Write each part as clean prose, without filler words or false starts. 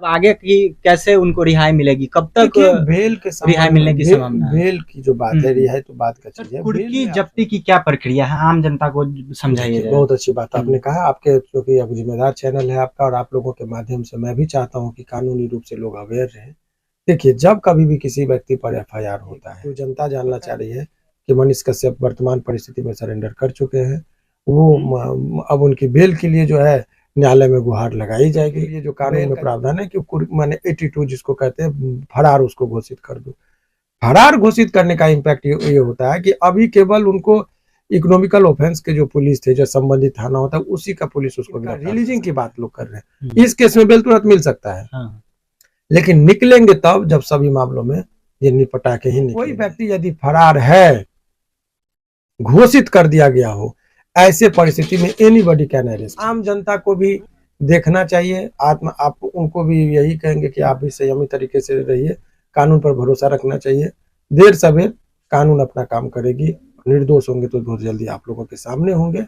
आगे की कैसे उनको रिहाई मिलेगी, कब तक देखिए बेल के रिहाई मिलने की संभावना है? बेल की जो बात है, रिहाई तो बात का सर, चीज है। बेल कुर्की में आप जब्ती की क्या प्रक्रिया है, आम जनता को समझाइए देखिए, जरा। बहुत अच्छी बात आपने कहा। आपके क्योंकि अब जिम्मेदार चैनल है आपका, और आप लोगों के माध्यम से मैं भी चाहता हूं कि कानूनी रूप से लोग अवेयर रहें। देखिए, जब कभी भी किसी व्यक्ति पर एफआईआर होता है तो जनता जानना चाह रही है कि मनीष कश्यप वर्तमान परिस्थिति में सरेंडर कर चुके हैं। वो अब उनकी बेल के लिए जो है न्यायालय में गुहार लगाई जाएगी। ये जो कानून में प्रावधान है कि माने 82 जिसको कहते हैं फरार, उसको घोषित कर दो। फरार घोषित करने का इम्पैक्ट ये होता है कि अभी केवल उनको इकोनॉमिकल ऑफेंस के जो पुलिस थे, जो संबंधित थाना होता है, उसी का पुलिस उसको रिलीजिंग की बात लोग कर रहे हैं। इस केस में बेल तुरंत मिल सकता है, लेकिन निकलेंगे तब जब सभी मामलों में ये निपटा के ही निकलेंगे। कोई व्यक्ति यदि फरार है, घोषित कर दिया गया हो, ऐसे परिस्थिति में एनीबॉडी कैन अरेस्ट। आम जनता को भी देखना चाहिए, आप उनको भी यही कहेंगे कि आप भी संयमी तरीके से रहिए, कानून पर भरोसा रखना चाहिए। देर सवेर कानून अपना काम करेगी। निर्दोष होंगे तो बहुत जल्दी आप लोगों के सामने होंगे।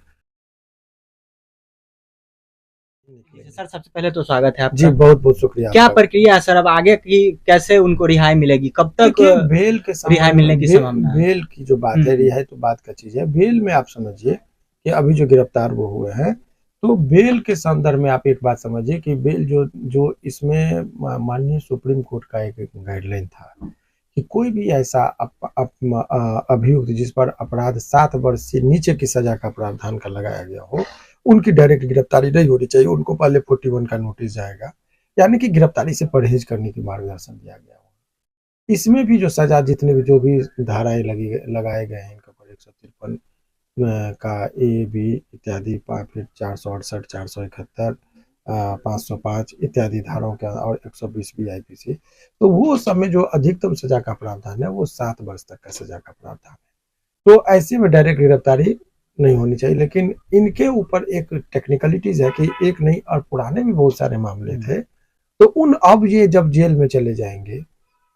सर, सबसे पहले तो स्वागत है आपका। जी, बहुत बहुत शुक्रिया। क्या प्रक्रिया है सर, अब आगे की कैसे उनको रिहाई मिलेगी, कब तक बेल के रिहाई मिलने की संभावना है? बेल की जो बात है, रिहाई तो बात का चीज है। बेल में आप समझिए कि अभी जो गिरफ्तार वो हुए हैं, तो बेल के संदर्भ में आप एक बात समझिए कि बेल जो जो इसमें माननीय सुप्रीम कोर्ट का एक गाइडलाइन था कि कोई भी ऐसा अभियुक्त जिस पर अपराध 7 वर्ष से नीचे की सजा का प्रावधान का लगाया गया हो, उनकी डायरेक्ट गिरफ्तारी नहीं होनी चाहिए। उनको पहले 41 का नोटिस जाएगा, यानी कि गिरफ्तारी से परहेज करने की मार्गदर्शन दिया गया हो। इसमें भी जो सजा, जितने भी जो भी धाराएं लगाए गए हैं इनके ऊपर 153 का ए बी इत्यादि, फिर 468, 471, 505 इत्यादि धाराओं के, और 120 BIPC, तो वो सब में जो अधिकतम सजा का प्रावधान है वो 7 वर्ष तक का सजा का प्रावधान है। तो ऐसे में डायरेक्ट गिरफ्तारी नहीं होनी चाहिए। लेकिन इनके ऊपर एक टेक्निकलिटीज है कि एक नहीं और पुराने भी बहुत सारे मामले थे, तो अब ये जब जेल में चले जाएंगे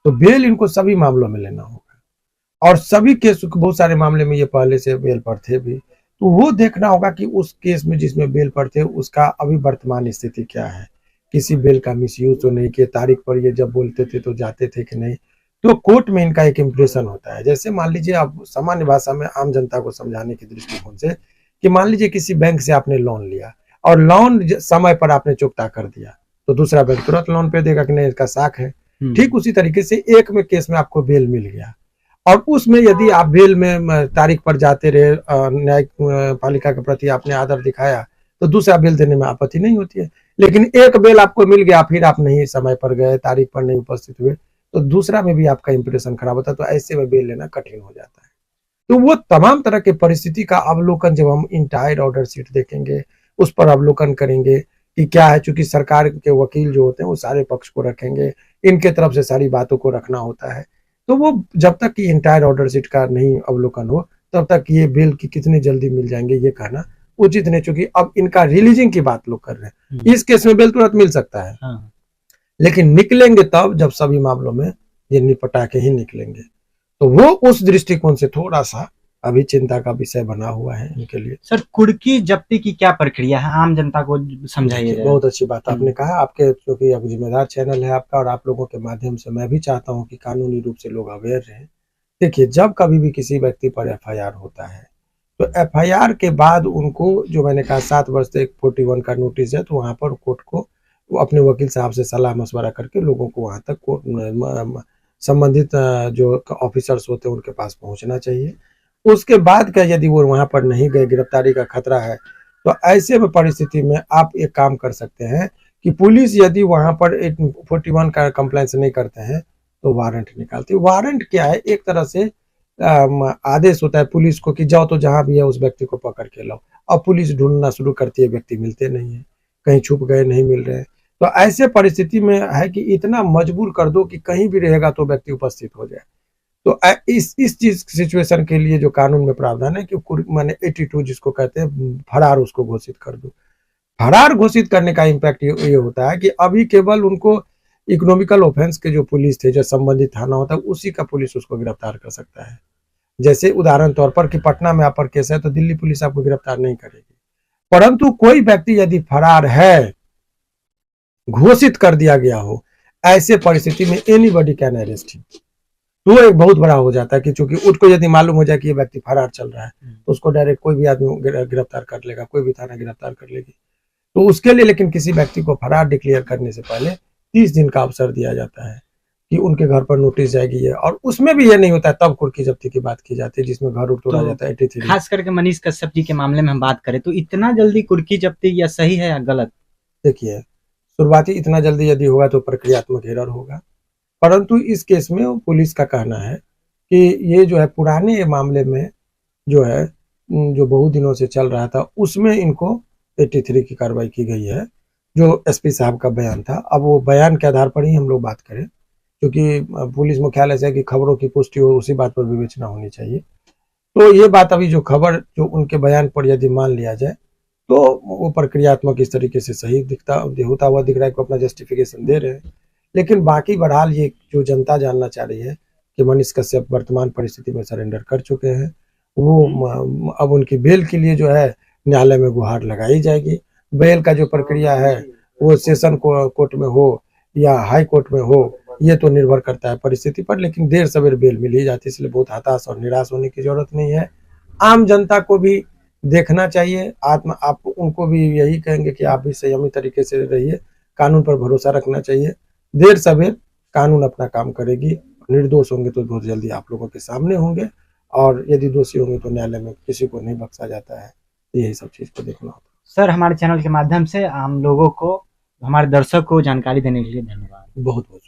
तो बेल इनको सभी मामलों में लेना होगा, और सभी केस, बहुत सारे मामले में ये पहले से बेल पर थे भी, तो वो देखना होगा कि उस केस में जिसमें बेल पर थे उसका अभी वर्तमान स्थिति क्या है, किसी बेल का मिसयूज तो नहीं किया, तारीख पर ये जब बोलते थे तो जाते थे कि नहीं। तो कोर्ट में इनका एक इम्प्रेशन होता है। जैसे मान लीजिए, आप सामान्य भाषा में आम जनता को समझाने के दृष्टिकोण से, कि मान लीजिए किसी बैंक से आपने लोन लिया और लोन समय पर आपने चुकता कर दिया, तो दूसरा बैंक तुरंत लोन पे देगा कि नहीं, इसका साख है। ठीक उसी तरीके से एक में केस में आपको बेल मिल गया, और उसमें यदि आप बेल में तारीख पर जाते रहे, न्यायिक पालिका के प्रति आपने आदर दिखाया, तो दूसरा बेल देने में आपत्ति नहीं होती है। लेकिन एक बेल आपको मिल गया, फिर आप नहीं समय पर गए, तारीख पर नहीं उपस्थित हुए, तो दूसरा में भी आपका इंप्रेशन खराब होता है। तो ऐसे में बेल लेना कठिन हो जाता है। तो वो तमाम तरह के परिस्थिति का अवलोकन जब हम इंटायर ऑर्डर शीट देखेंगे, उस पर अवलोकन करेंगे कि क्या है। चूंकि सरकार के वकील जो होते हैं वो सारे पक्ष को रखेंगे, इनके तरफ से सारी बातों को रखना होता है। तो वो जब तक कि इंटायर ऑर्डर शीट का नहीं अवलोकन हो, तब तक ये बेल की कितनी जल्दी मिल जाएंगे ये कहना उचित नहीं। चूंकि अब इनका रिलीजिंग की बात लोग कर रहे हैं, इस केस में बेल तुरंत मिल सकता है, लेकिन निकलेंगे तब जब सभी मामलों में ये निपटा के ही निकलेंगे। तो वो उस दृष्टिकोण से थोड़ा सा अभी चिंता का विषय बना हुआ है इनके लिए। सर, कुर्की जब्ती की क्या प्रक्रिया है, आम जनता को समझाइए जरा। बहुत अच्छी बात आपने कहा। आपके क्योंकि अब जिम्मेदार चैनल है आपका, और आप लोगों के माध्यम से मैं भी चाहता हूं कि कानूनी रूप से लोग अवेयर रहें। देखिए, जब कभी भी किसी व्यक्ति पर एफआईआर होता है, तो एफआईआर के बाद उनको, जो मैंने कहा 7 वर्ष से 41 का नोटिस है, तो वहां पर कोर्ट को वो अपने वकील साहब से सलाह मशवरा करके लोगों को वहां तक कोर्ट संबंधित जो ऑफिसर्स होते हैं उनके पास पहुंचना चाहिए। उसके बाद का यदि वो वहां पर नहीं गए, गिरफ्तारी का खतरा है, तो ऐसे में परिस्थिति में आप एक काम कर सकते हैं कि पुलिस यदि वहां पर 41 का कंप्लेंट नहीं करते हैं तो वारंट निकालती है। वारंट क्या है, एक तरह से आदेश होता है पुलिस को कि जाओ तो जहां भी है उस व्यक्ति को पकड़ के लाओ। अब पुलिस ढूंढना शुरू करती है, व्यक्ति मिलते नहीं है, कहीं छुप गए, नहीं मिल रहे। तो ऐसे परिस्थिति में है कि इतना मजबूर कर दो कि कहीं भी रहेगा तो व्यक्ति उपस्थित हो जाए। तो इस चीज सिचुएशन के लिए जो कानून में प्रावधान है कि माने 82 जिसको कहते हैं फरार, उसको घोषित कर दो। फरार घोषित करने का इम्पैक्ट ये होता है कि अभी केवल उनको इकोनॉमिकल ऑफेंस के जो पुलिस थे, जो संबंधित थाना होता है, उसी का पुलिस उसको गिरफ्तार कर सकता है। जैसे उदाहरण तौर पर कि पटना में अपर केस है तो दिल्ली पुलिस आपको गिरफ्तार नहीं करेगी। परंतु कोई व्यक्ति यदि फरार है, घोषित कर दिया गया हो, ऐसे परिस्थिति में एनीबॉडी कैन अरेस्ट हिम। तो एक बहुत बड़ा हो जाता है कि चूंकि उसको यदि मालूम हो जाए कि ये व्यक्ति फरार चल रहा है तो उसको डायरेक्ट कोई भी आदमी गिरफ्तार कर लेगा, कोई भी थाना गिरफ्तार कर लेगी। तो उसके लिए लेकिन किसी व्यक्ति को फरार डिक्लेयर करने से पहले 30 दिन का अवसर दिया जाता है कि उनके घर पर नोटिस जाएगी है, और उसमें भी ये नहीं होता है, तब कुर्की जब्ती की बात की जाती है जिसमें घर तोड़ा तो जाता है 83। खास करके मनीष कश्यप जी के मामले में हम बात करें तो इतना जल्दी कुर्की जब्ती या सही है या गलत? देखिए, शुरुआती इतना जल्दी यदि होगा तो प्रक्रियात्मक एरर होगा, परंतु इस केस में पुलिस का कहना है कि ये जो है पुराने मामले में जो है जो बहुत दिनों से चल रहा था उसमें इनको 83 की कार्रवाई की गई है, जो एसपी साहब का बयान था। अब वो बयान के आधार पर ही हम लोग बात करें, क्योंकि पुलिस मुख्यालय से कि खबरों की पुष्टि हो उसी बात पर विवेचना होनी चाहिए। तो ये बात अभी जो खबर जो उनके बयान पर यदि मान लिया जाए तो वो प्रक्रियात्मक इस तरीके से सही दिखता होता हुआ दिख रहा है कि अपना जस्टिफिकेशन दे रहे हैं। लेकिन बाकी बहरहाल ये जो जनता जानना चाह रही है कि मनीष कश्यप वर्तमान परिस्थिति में सरेंडर कर चुके हैं, वो अब उनकी बेल के लिए जो है न्यायालय में गुहार लगाई जाएगी। बेल का जो प्रक्रिया है वो सेशन कोर्ट में हो या हाई कोर्ट में हो, ये तो निर्भर करता है परिस्थिति पर, लेकिन देर सवेर बेल मिल ही जाती है, इसलिए बहुत हताश और निराश होने की जरूरत नहीं है। आम जनता को भी देखना चाहिए, आप उनको भी यही कहेंगे कि आप भी संयमी तरीके से रहिए, कानून पर भरोसा रखना चाहिए। देर सवेर कानून अपना काम करेगी, निर्दोष होंगे तो बहुत जल्दी आप लोगों के सामने होंगे, और यदि दोषी होंगे तो न्यायालय में किसी को नहीं बख्शा जाता है। यही सब चीज को देखना होता है। सर, हमारे चैनल के माध्यम से आम लोगों को, हमारे दर्शक को जानकारी देने के लिए धन्यवाद। बहुत बहुत